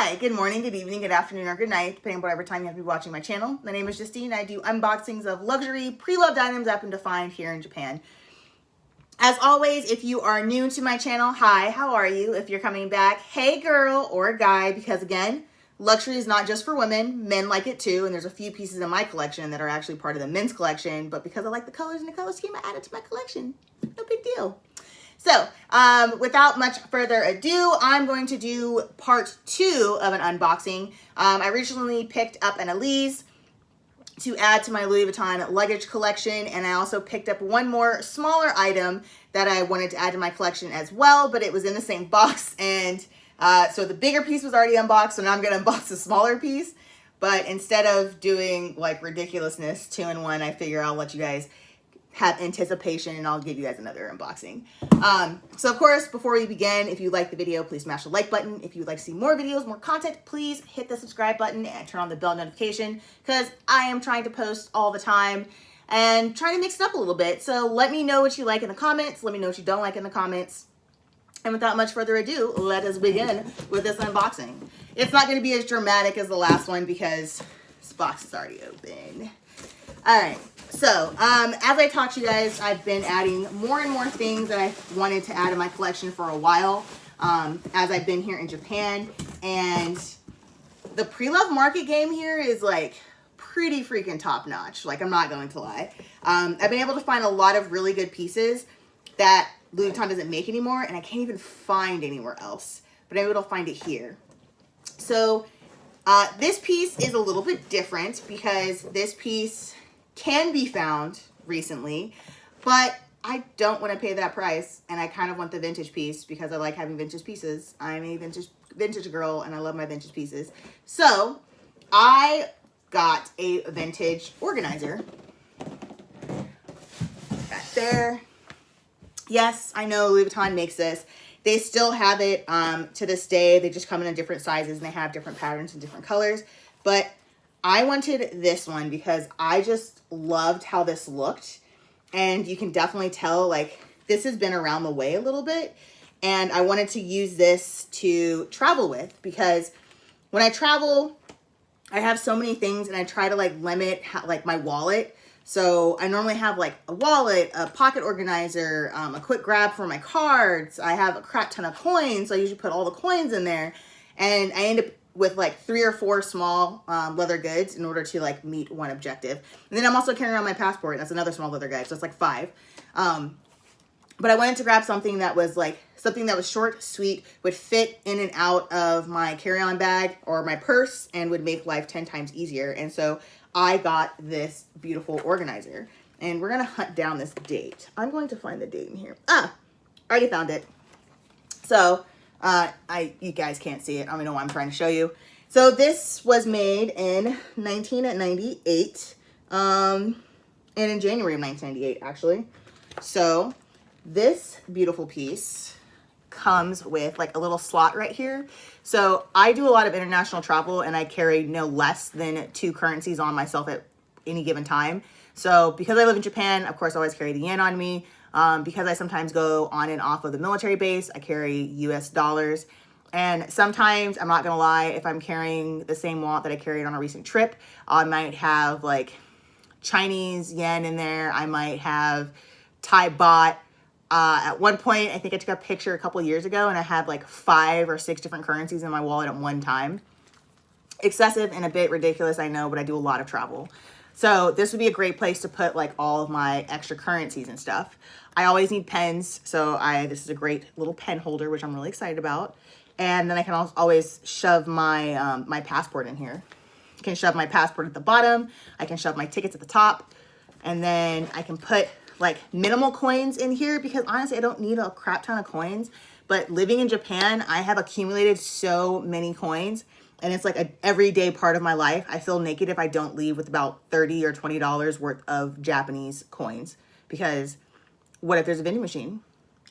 Hi, good morning, good evening, good afternoon, or good night, depending on whatever time you have to be watching my channel. My name is Justine. I do unboxings of luxury, pre-loved items I happen to find here in Japan. As always, if you are new to my channel, hi, how are you? If you're coming back, hey girl or guy, because again, luxury is not just for women, men like it too, and there's a few pieces in my collection that are actually part of the men's collection, but because I like the colors and the color scheme, I added to my collection. No big deal. So, without much further ado, I'm going to do part 2 of an unboxing. I originally picked up an Elise to add to my Louis Vuitton luggage collection, and I also picked up one more smaller item that I wanted to add to my collection as well, but it was in the same box, and so the bigger piece was already unboxed, so now I'm going to unbox the smaller piece. But instead of doing like ridiculousness 2 in 1, I figure I'll let you guys have anticipation and I'll give you guys another unboxing. So of course, before we begin, if you like the video, please smash the like button. If you would like to see more videos, more content, please hit the subscribe button and turn on the bell notification, because I am trying to post all the time and trying to mix it up a little bit. So let me know what you like in the comments. Let me know what you don't like in the comments. And without much further ado, let us begin with this unboxing. It's not going to be as dramatic as the last one because this box is already open. All right. So, as I talked to you guys, I've been adding more and more things that I wanted to add in my collection for a while, as I've been here in Japan, and the pre-love market game here is like pretty freaking top notch. Like, I'm not going to lie. I've been able to find a lot of really good pieces that Louis Vuitton doesn't make anymore, and I can't even find anywhere else, but I'm able to find it here. So, this piece is a little bit different because this piece can be found recently, but I don't want to pay that price, and I kind of want the vintage piece because I like having vintage pieces. I'm a vintage girl, and I love my vintage pieces. So I got a vintage organizer. Back there. Yes, I know Louis Vuitton makes this. They still have it to this day. They just come in different sizes, and they have different patterns and different colors, but I wanted this one because I just loved how this looked, and you can definitely tell like this has been around the way a little bit, and I wanted to use this to travel with because when I travel, I have so many things, and I try to like limit like my wallet. So I normally have like a wallet, a pocket organizer, a quick grab for my cards. I have a crap ton of coins, so I usually put all the coins in there, and I end up with like 3 or 4 small leather goods in order to like meet one objective. And then I'm also carrying around my passport. That's another small leather guide, so it's like 5. But I wanted to grab something that was like something that was short, sweet, would fit in and out of my carry-on bag or my purse, and would make life 10 times easier. And so I got this beautiful organizer, and we're gonna hunt down this date. I'm going to find the date in here. I already found it. So you guys can't see it. I don't know why I'm trying to show you. So this was made in 1998, and in January of 1998, actually. So this beautiful piece comes with like a little slot right here. So I do a lot of international travel, and I carry no less than 2 currencies on myself at any given time. So because I live in Japan, of course, I always carry the yen on me. Because I sometimes go on and off of the military base, I carry US dollars. And sometimes, I'm not going to lie, if I'm carrying the same wallet that I carried on a recent trip, I might have like Chinese yen in there. I might have Thai baht. At one point, I think I took a picture a couple years ago, and I had like 5 or 6 different currencies in my wallet at one time. Excessive and a bit ridiculous, I know, but I do a lot of travel. So this would be a great place to put like all of my extra currencies and stuff. I always need pens, so this is a great little pen holder, which I'm really excited about. And then I can always shove my my passport in here. I can shove my passport at the bottom. I can shove my tickets at the top, and then I can put like minimal coins in here because honestly, I don't need a crap ton of coins. But living in Japan, I have accumulated so many coins. And it's like an everyday part of my life. I feel naked if I don't leave with about $30 or $20 worth of Japanese coins. Because what if there's a vending machine?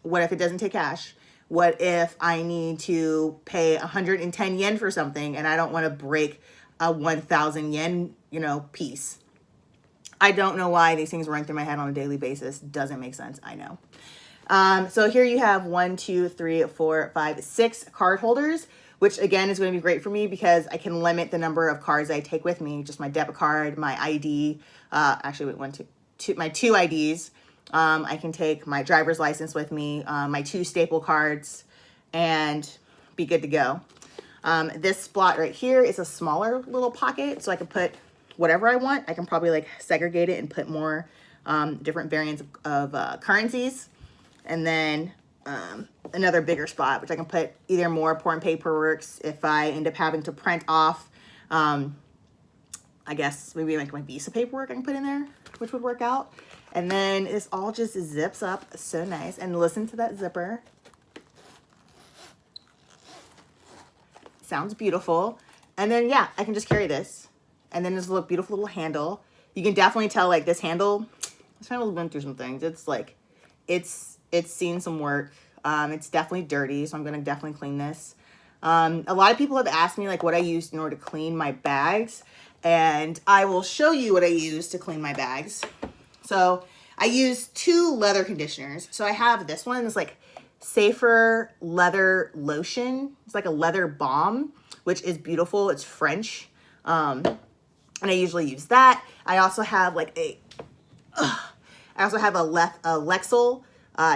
What if it doesn't take cash? What if I need to pay 110 yen for something and I don't want to break a 1,000 yen, piece? I don't know why these things run through my head on a daily basis. Doesn't make sense, I know. So here you have 1, 2, 3, 4, 5, 6 card holders which again is going to be great for me because I can limit the number of cards I take with me, just my debit card, my ID, actually my two IDs. I can take my driver's license with me, my 2 staple cards, and be good to go. This spot right here is a smaller little pocket, so I can put whatever I want. I can probably like segregate it and put more different variants of currencies. And then another bigger spot, which I can put either more important paperworks if I end up having to print off, I guess maybe like my Visa paperwork I can put in there, which would work out. And then this all just zips up so nice. And listen to that zipper. Sounds beautiful. And then, yeah, I can just carry this. And then this little beautiful little handle. You can definitely tell like this handle's been through some things. It's like, it's seen some work. It's definitely dirty, so I'm going to definitely clean this. A lot of people have asked me like what I used in order to clean my bags. And I will show you what I use to clean my bags. So I use 2 leather conditioners. So I have this one, it's like Safer Leather Lotion. It's like a leather balm, which is beautiful. It's French. And I usually use that. I also have like a Lexel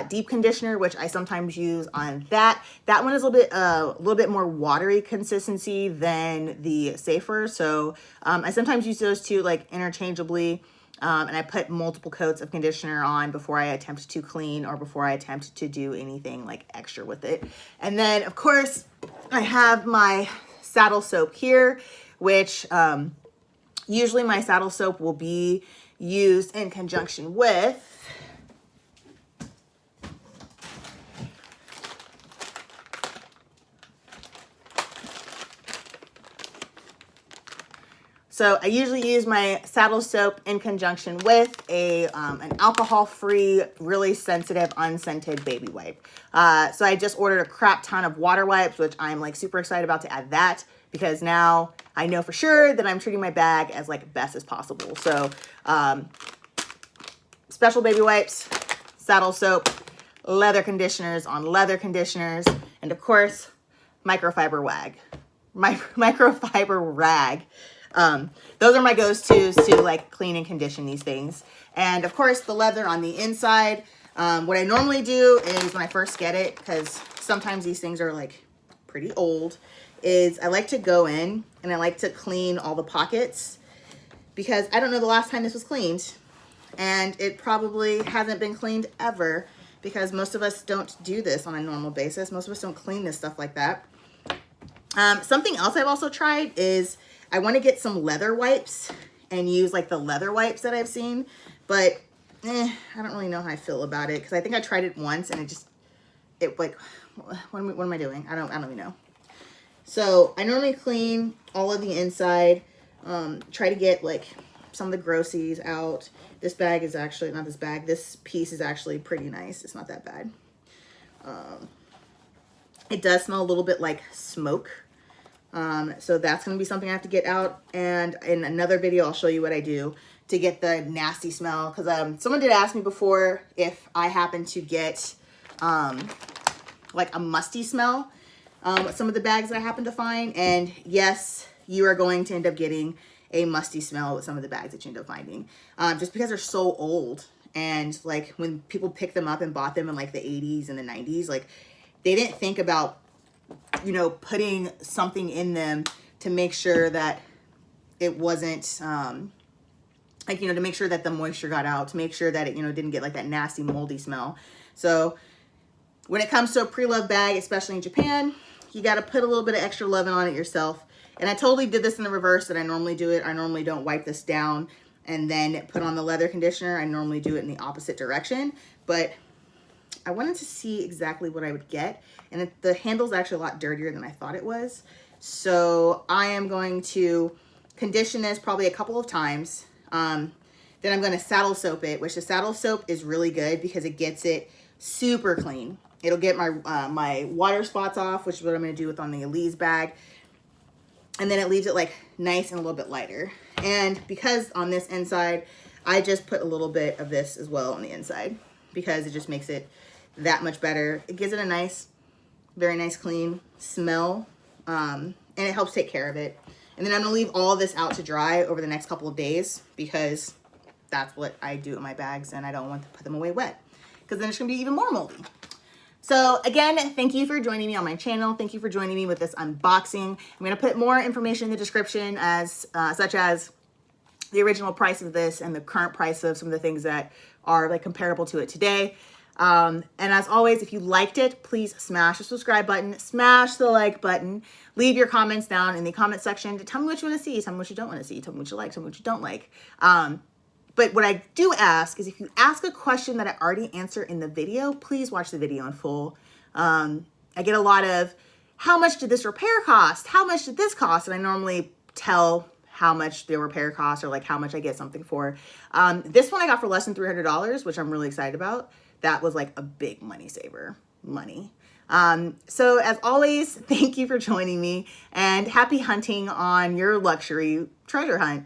deep conditioner, which I sometimes use on that. That one is a little bit more watery consistency than the Safer. So I sometimes use those 2 like interchangeably. And I put multiple coats of conditioner on before I attempt to clean or before I attempt to do anything like extra with it. And then of course I have my saddle soap here, which usually my saddle soap will be used in conjunction with So I usually use my saddle soap in conjunction with an alcohol-free, really sensitive, unscented baby wipe. So I just ordered a crap ton of water wipes, which I'm like super excited about to add that because now I know for sure that I'm treating my bag as like best as possible. So special baby wipes, saddle soap, leather conditioners on leather conditioners, and of course, microfiber rag. Those are my go-tos to like clean and condition these things. And of course the leather on the inside. What I normally do is when I first get it, because sometimes these things are like pretty old, is I like to go in and I like to clean all the pockets because I don't know the last time this was cleaned, and it probably hasn't been cleaned ever because most of us don't do this on a normal basis. Most of us don't clean this stuff like that. Something else I've also tried is I want to get some leather wipes and use like the leather wipes that I've seen, but I don't really know how I feel about it because I think I tried it once and it like, what am I doing? I don't even know. So I normally clean all of the inside, try to get like some of the grossies out. This bag is actually, not this bag, this piece is actually pretty nice. It's not that bad. It does smell a little bit like smoke. So that's going to be something I have to get out. And in another video, I'll show you what I do to get the nasty smell. Because someone did ask me before if I happen to get like a musty smell with some of the bags that I happen to find. And yes, you are going to end up getting a musty smell with some of the bags that you end up finding. Just because they're so old. And like when people picked them up and bought them in like the 80s and the 90s, like they didn't think about, you know, putting something in them to make sure that it wasn't, like, you know, to make sure that the moisture got out, to make sure that it, you know, didn't get like that nasty moldy smell. So when it comes to a pre-loved bag, especially in Japan, you got to put a little bit of extra loving on it yourself. And I totally did this in the reverse that I normally do it. I normally don't wipe this down and then put on the leather conditioner. I normally do it in the opposite direction, but I wanted to see exactly what I would get. And the handle's actually a lot dirtier than I thought it was. So I am going to condition this probably a couple of times. Then I'm going to saddle soap it, which the saddle soap is really good because it gets it super clean. It'll get my my water spots off, which is what I'm going to do with on the Elise bag. And then it leaves it like nice and a little bit lighter. And because on this inside, I just put a little bit of this as well on the inside because it just makes it that much better. It gives it a nice, very nice clean smell. and it helps take care of it. And then I'm gonna leave all this out to dry over the next couple of days because that's what I do in my bags, and I don't want to put them away wet because then it's gonna be even more moldy. So again, thank you for joining me on my channel. Thank you for joining me with this unboxing. I'm gonna put more information in the description such as the original price of this and the current price of some of the things that are like comparable to it today. And as always, if you liked it, please smash the subscribe button, smash the like button, leave your comments down in the comment section to tell me what you want to see, tell me what you don't want to see, tell me what you like, tell me what you don't like. But what I do ask is if you ask a question that I already answer in the video, please watch the video in full. I get a lot of, how much did this repair cost? How much did this cost? And I normally tell how much the repair costs or like how much I get something for. This one I got for less than $300, which I'm really excited about. That was like a big money saver, money. So as always, thank you for joining me and happy hunting on your luxury treasure hunt.